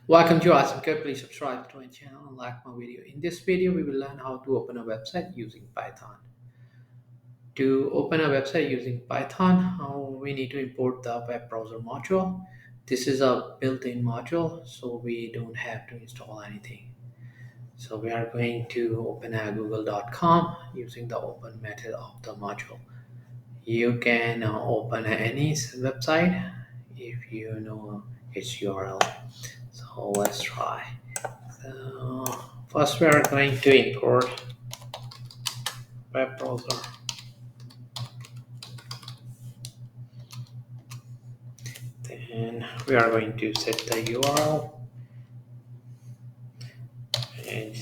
Welcome to Awesome Code. Please subscribe to my channel and like my video. In this video, we will learn how to open a website using Python. To open a website using Python, we need to import the web browser module. This is a built-in module, so we don't have to install anything. So we are going to open a google.com using the open method of the module. You can open any website if you know its URL. So let's try. So first we are going to import web browser. Then we are going to set the URL and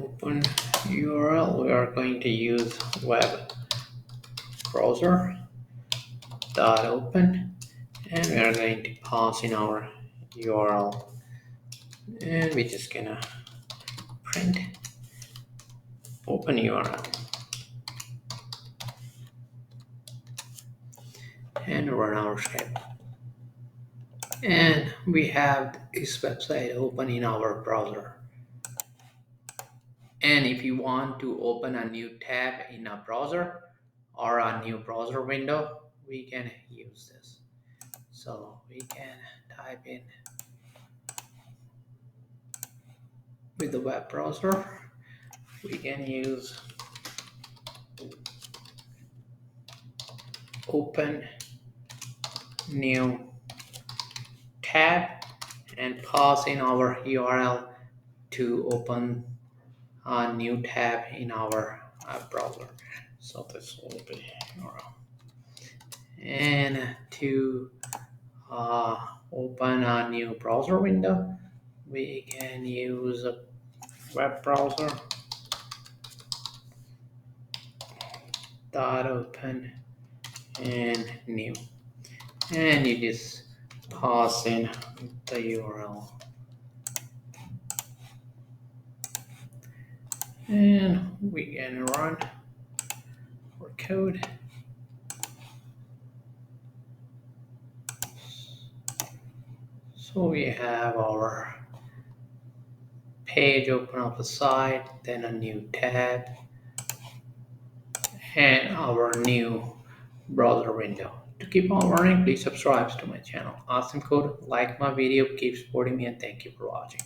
open URL. We are going to use web browser dot open and we are going to pass in our URL and we're just gonna print open URL and run our script. And we have this website open in our browser. And if you want to open a new tab in a browser or a new browser window, we can use this. So we can type in with the web browser, we can use open new tab and pass in our URL to open a new tab in our browser. So this will be URL. And to open a new browser window, we can use a web browser dot open and new, and you just pass in the URL and we can run our code. So we have our page open up the site, then a new tab and our new browser window. To keep on learning, please subscribe to my channel. Awesome Code, like my video, keep supporting me, and thank you for watching.